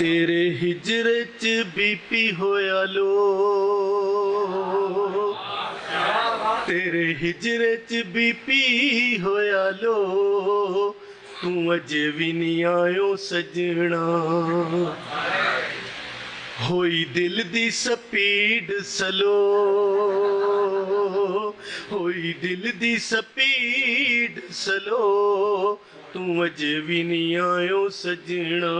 तेरे हिजरे च बीपी होया लो, तेरे हिजरे च बीपी होया लो, तू अजे भी नहीं आयो सजना। होई दिल दी स्पीड स्लो, होई दिल दी स्पीड स्लो, तू अजे भी नहीं आयो सजना।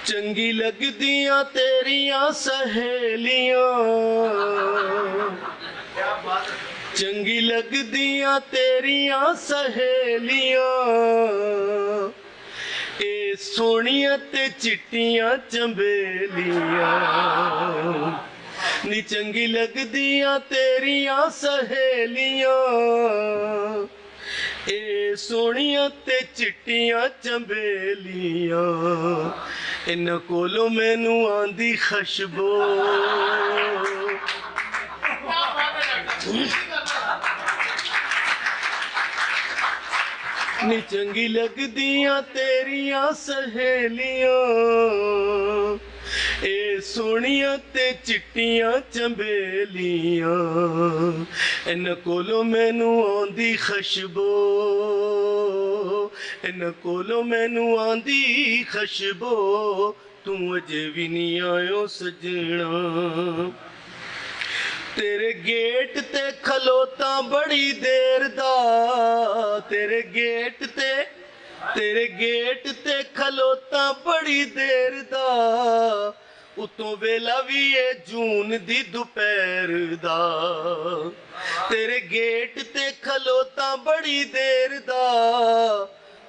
चंगी लगदियां तेरियां सहेलियां, चंगी लगदियां तेरियां सहेलियां, ए सोहणियां ते चिट्टियां चंबेलियां। नी चंगी लगदियां तेरियां सहेलियां, ए सोहणियां ते चिट्टियां चंबेलियां। इन्हां कोलों मैनू आंदी खुशबू, नी चंगी लगदियां तेरियां सहेलियां, ए सोहणियां ते चिट्टियां चंबेलियां। इन्हां कोलों मैनू आंदी खुशबू, इन्हां कोलों मैनू आंदी खुशबू, तू अजे भी नहीं आयो सजना। तेरे गेट ते खलोता बड़ी देर दा, तेरे गेट ते खलोता बड़ी देर दा, उतों वेला भी है जून दी दोपहर दा। तेरे गेट ते खलोता बड़ी देर दा,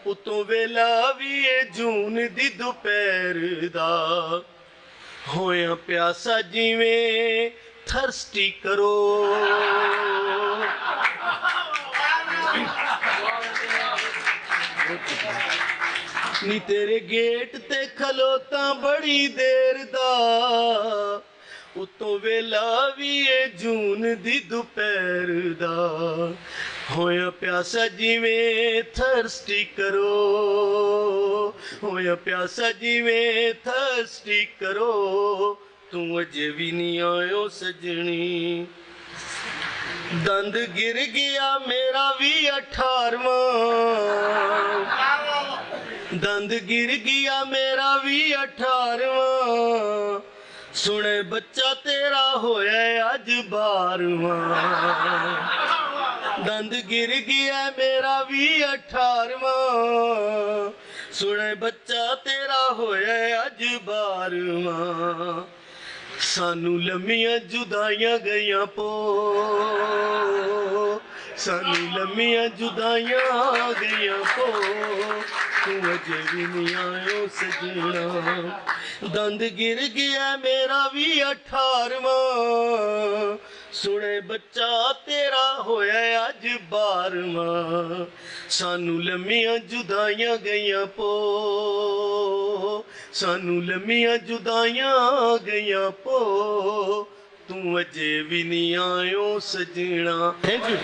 उतों वेला भी है जून दी दोपहर दा। होया प्यासा जिवें थर्स्टी करो, नी तेरे गेट ते खलोता बड़ी देर दा, उतों वेला भी है जून दी दोपहर दा। होया प्यासा जिवें थर्स्टी करो, होया प्यासा जिवें थर्स्टी करो, तू अजे भी नहीं आयो सजनी। दंद गिर गया मेरा भी 18वां, दंद गिर गया मेरा भी 18वां, सुने बच्चा तेरा होया अज 12वां। दंद गिर गया मेरा भी 18वां, सुने बच्चा तेरा होया अज 12वां। सानू लम्मियां जुदाइयां गईयां पो, सानू लम्मियां जुदाइयां गईयां पो, तू अजे भी नहीं आयो सजना। दंद गिर गया मेरा भी 18वां, सुने बच्चा तेरा होया अज 12वां। सानू लम्मियां जुदाइयां गईयां पो, सानू लम्मियां जुदाइयां गईयां पो, तू अजे भी नहीं आयो सजना। Thank you.